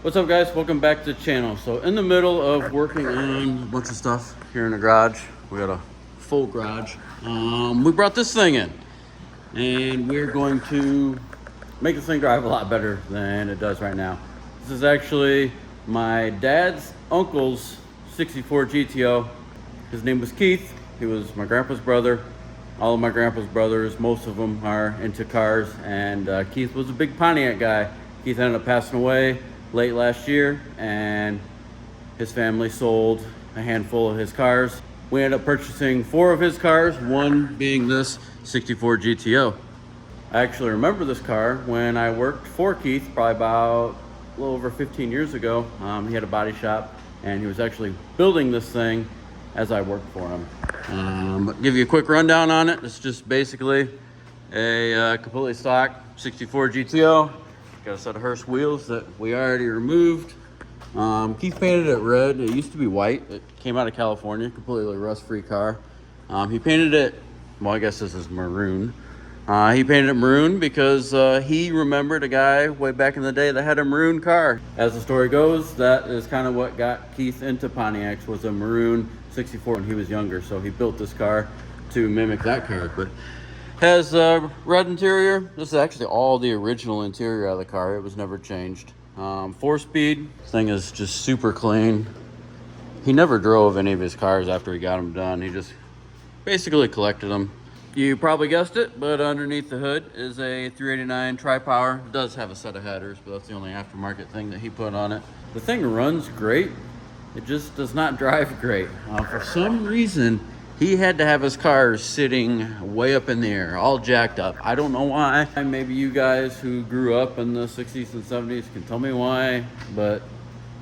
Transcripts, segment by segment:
What's up, guys? Welcome back to the channel. So in the middle of working on a bunch of stuff here in the garage, we got a full garage. We brought this thing in and we're going to make this thing drive a lot better than it does right now. This is actually my dad's uncle's 64 GTO. His name was Keith. He was my grandpa's brother. All of my grandpa's brothers, most of them are into cars, and Keith was a big Pontiac guy. Keith ended up passing away late last year, and his family sold a handful of his cars. We ended up purchasing 4 of his cars, one being this 64 GTO. I actually remember this car when I worked for Keith, probably about a little over 15 years ago. He had a body shop, and he was actually building this thing as I worked for him. But give you a quick rundown on it. It's just basically a completely stock 64 GTO. Got a set of Hearst wheels that we already removed. Keith painted it red. It used to be white. It came out of California, completely rust-free car. He painted it, well, I guess this is maroon. He painted it maroon because he remembered a guy way back in the day that had a maroon car. As the story goes, that is kind of what got Keith into Pontiacs, was a maroon 64 when he was younger. So he built this car to mimic that car. But has red interior. This is actually all the original interior of the car. It was never changed. 4-speed. This thing is just super clean. He never drove any of his cars after he got them done. He just basically collected them. You probably guessed it, but underneath the hood is a 389 tri-power. It does have a set of headers, but that's the only aftermarket thing that he put on it. The thing runs great. It just does not drive great. For some reason, he had to have his cars sitting way up in the air, all jacked up. I don't know why. Maybe you guys who grew up in the 60s and 70s can tell me why, but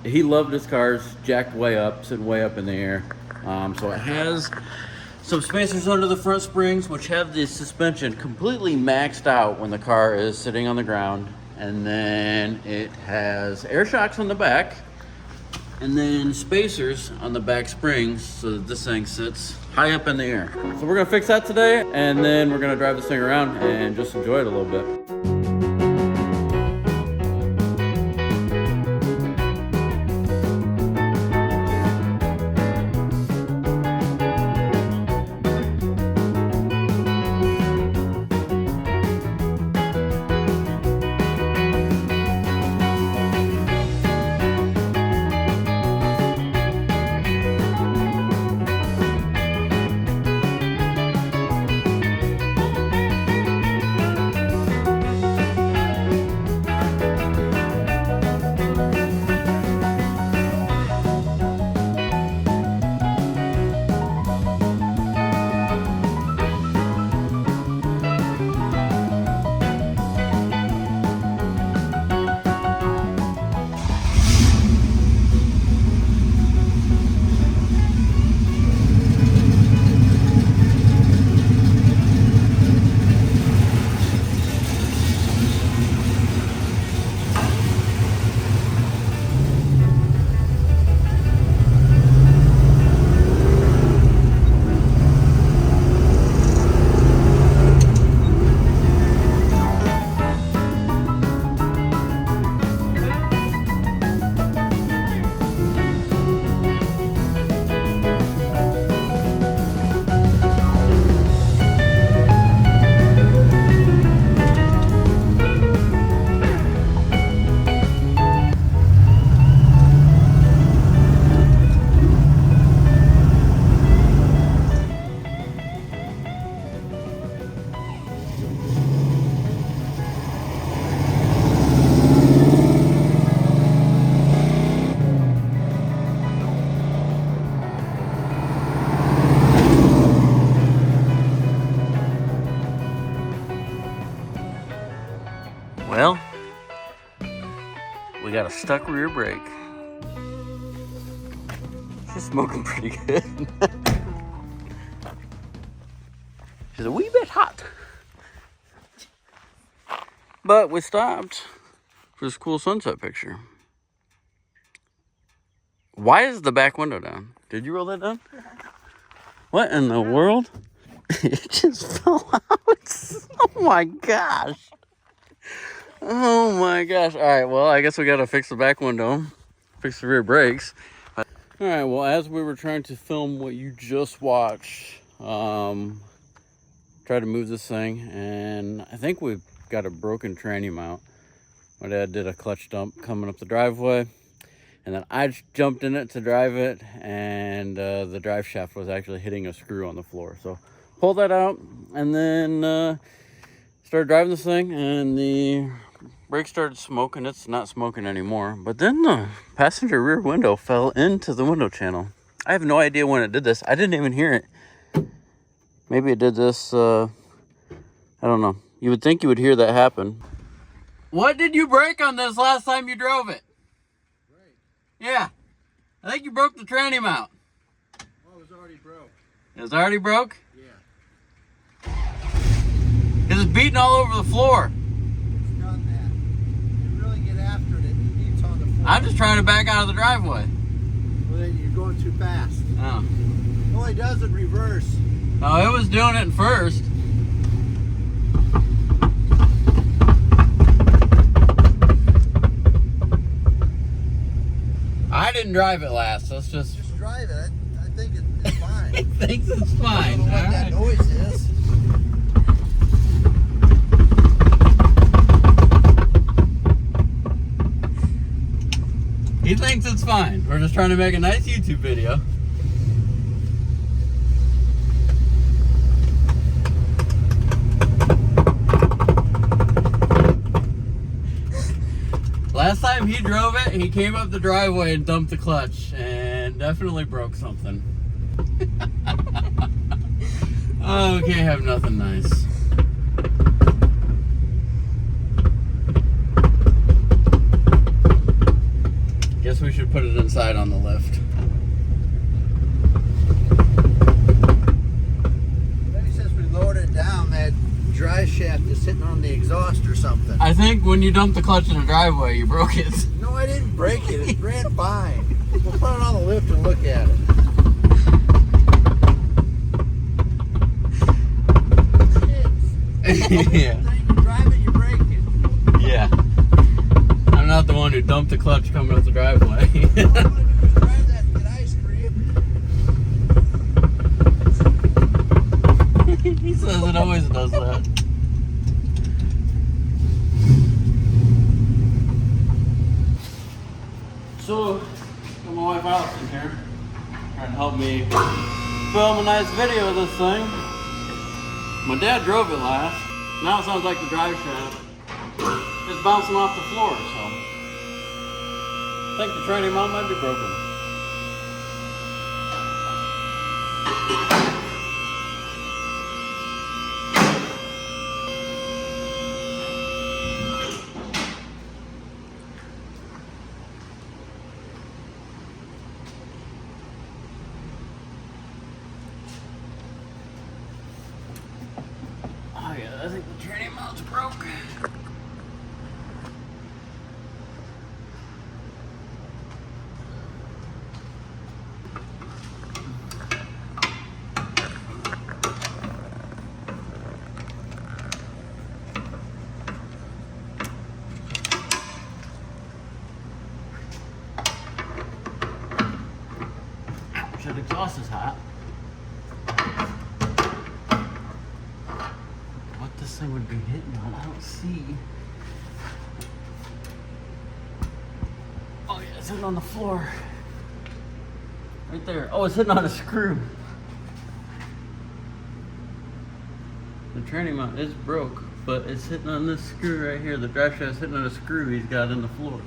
he loved his cars jacked way up, sitting way up in the air. So it has some spacers under the front springs, which have the suspension completely maxed out when the car is sitting on the ground. And then it has air shocks on the back, and then spacers on the back springs so that this thing sits high up in the air. So we're gonna fix that today, and then we're gonna drive this thing around and just enjoy it a little bit. Well, we got a stuck rear brake. She's smoking pretty good. She's a wee bit hot. But we stopped for this cool sunset picture. Why is the back window down? Did you roll that down? Yeah. What in the world? It just fell out. Oh my gosh. Oh my gosh. All right, well, I guess we got to fix the back window, fix the rear brakes. All right, well, as we were trying to film what you just watched, tried to move this thing, and I think we've got a broken tranny mount. My dad did a clutch dump coming up the driveway, and then I jumped in it to drive it, and the drive shaft was actually hitting a screw on the floor. So pulled that out, and then started driving this thing, and the brake started smoking. It's not smoking anymore, but then the passenger rear window fell into the window channel. I have no idea when it did this. I didn't even hear it. Maybe it did this, I don't know. You would think you would hear that happen. What did you break on this last time you drove it? Brake. Yeah. I think you broke the tranny mount. Oh, it was already broke. It was already broke? Yeah. Because it's beating all over the floor. It's done that. You really get after it, it beats on the floor. I'm just trying to back out of the driveway. Well, then you're going too fast. Oh. It only does in reverse. Oh, it was doing it in first. I didn't drive it last. Let's just drive it. I think it's fine. He thinks it's fine. I don't know what that noise is. He thinks it's fine. We're just trying to make a nice YouTube video. Last time he drove it, he came up the driveway and dumped the clutch and definitely broke something. Oh, we can't have nothing nice. Guess we should put it inside on the lift. Maybe since we lowered it down, that drive shaft is sitting on the exhaust or something. I think when you dumped the clutch in the driveway, you broke it. No, I didn't break it. It ran fine. We'll put it on the lift and look at it. Yeah. You drive it, you break it. Yeah. I'm not the one who dumped the clutch coming up the driveway. All I do is drive that and get ice cream. He says it always does that. So, got my wife Allison here, trying to help me film a nice video of this thing. My dad drove it last. Now it sounds like the drive shaft is bouncing off the floor, so I think the tranny mount might be broken. Oh yeah, I think the tranny mount's broke. Ouch, that exhaust is hot. This thing would be hitting on. I don't see. Oh yeah, it's hitting on the floor. Right there. Oh, it's hitting on a screw. The tranny mount is broke, but it's hitting on this screw right here. The drive shaft's hitting on a screw he's got in the floor.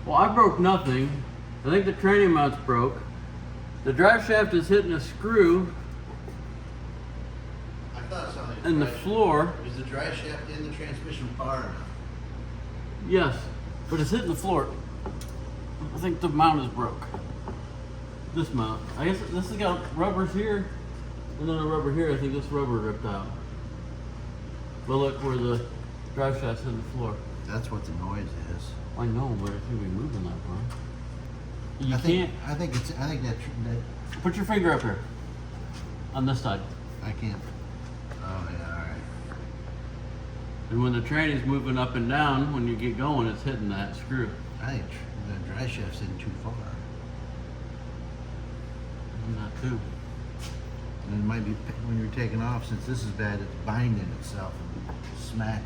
Well, I broke nothing. I think the tranny mount's broke. The drive shaft is hitting a screw in the floor. Is the drive shaft in the transmission far enough? Yes, but it's hitting the floor. I think the mount is broke. This mount. I guess this has got rubbers here, and then a rubber here. I think this rubber ripped out. But look where the drive shaft's hitting the floor. That's what the noise is. I know, but it shouldn't be moving that far. You can't. I think that. Put your finger up here. On this side. I can't. Oh yeah, all right. And when the tranny's moving up and down, when you get going, it's hitting that screw. I think the dry shaft's in too far. Not too. And it might be when you're taking off, since this is bad, it's binding itself and smacking.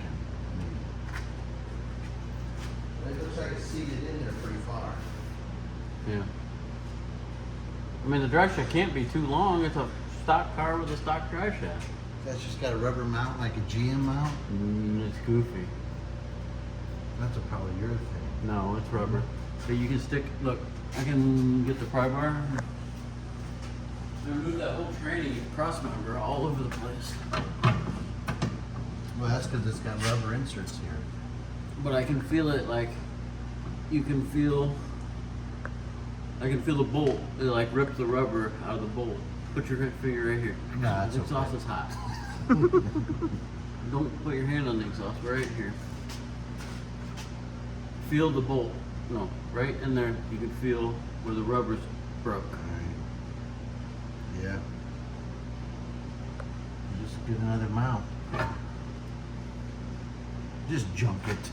Maybe. It looks like it's seated in there pretty far. Yeah. I mean, the drive shaft can't be too long. It's a stock car with a stock drive shaft. That's just got a rubber mount like a GM mount? It's goofy. That's probably your thing. No, it's rubber. So you can stick, look, I can get the pry bar and move that whole tranny cross member all over the place. Well, that's because it's got rubber inserts here. But I can feel it like, you can feel, I can feel the bolt. It like ripped the rubber out of the bolt. Put your finger right here. No, that's the exhaust okay. is hot. Don't put your hand on the exhaust, right here. Feel the bolt. No, right in there, you can feel where the rubber's broke. All right. Yeah. Just get another mount. Just junk it.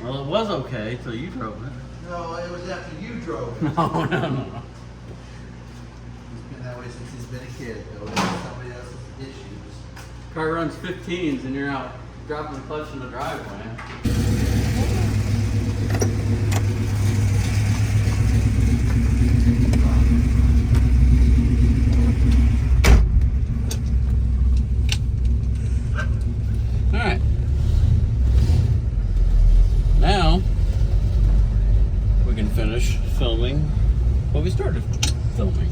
Well, it was okay till you drove it. No, it was after you drove it. No. It's been that way since he's been a kid, though. It's somebody else's issues. Car runs 15s and you're out dropping the clutch in the driveway. Alright. Now we can finish filming what we started filming.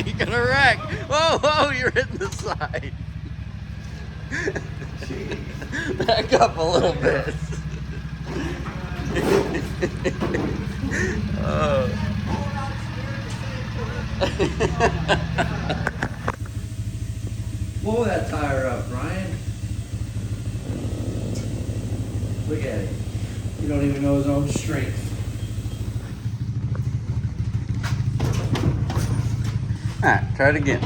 You're gonna wreck. Whoa, you're hitting the side. Back up a little bit. Blow that tire up, Brian. Look at it. You don't even know his own strength. Alright, try it again.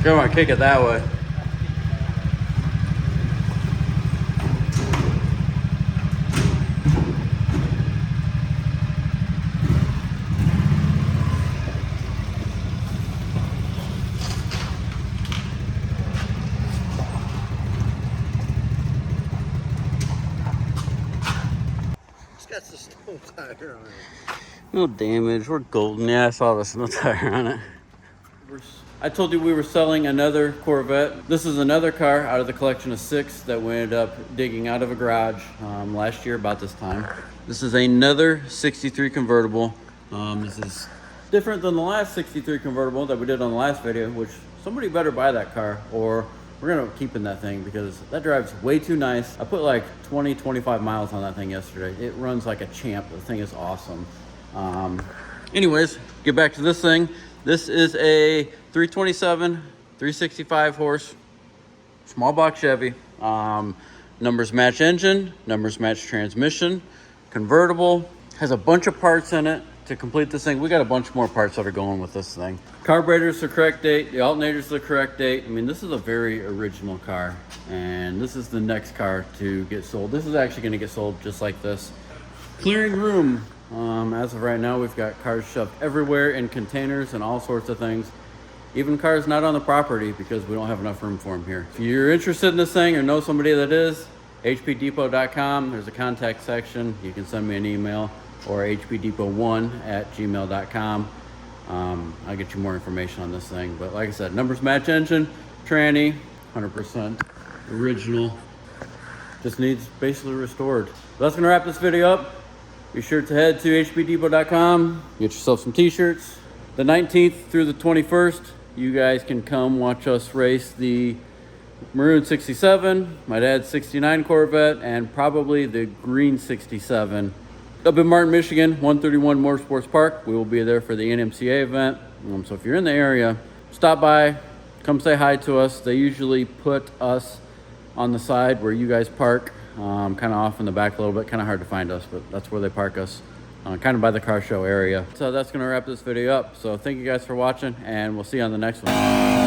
Come on, kick it that way. It's got the snow tire on it. No damage, we're golden. Yeah, I saw the snow tire on it. I told you we were selling another Corvette. This is another car out of the collection of 6 that we ended up digging out of a garage last year about this time. This is another 63 convertible. This is different than the last 63 convertible that we did on the last video, which somebody better buy that car or we're gonna keep in that thing because that drives way too nice. I put like 25 miles on that thing yesterday. It runs like a champ. The thing is awesome. Anyways, get back to this thing. This is a 327, 365 horse, small block Chevy. Numbers match engine, numbers match transmission, convertible, has a bunch of parts in it to complete this thing. We got a bunch more parts that are going with this thing. Carburetor's the correct date, the alternator's the correct date. I mean, this is a very original car, and this is the next car to get sold. This is actually gonna get sold just like this. clearing room. As of right now, we've got cars shoved everywhere in containers and all sorts of things. Even cars not on the property because we don't have enough room for them here. If you're interested in this thing or know somebody that is, hpdepot.com. There's a contact section. You can send me an email or hpdepot1@gmail.com. I'll get you more information on this thing. But like I said, numbers match engine, tranny, 100% original. Just needs basically restored. That's gonna wrap this video up. Be sure to head to hpdepot.com, get yourself some t-shirts. The 19th through the 21st, you guys can come watch us race the Maroon 67, my dad's 69 Corvette, and probably the green 67. Up in Martin, Michigan, 131 Motorsports Park. We will be there for the NMCA event. So if you're in the area, stop by, come say hi to us. They usually put us on the side where you guys park, kind of off in the back a little bit. Kind of hard to find us, but that's where they park us, kind of by the car show area. So that's going to wrap this video up. So thank you guys for watching, and we'll see you on the next one.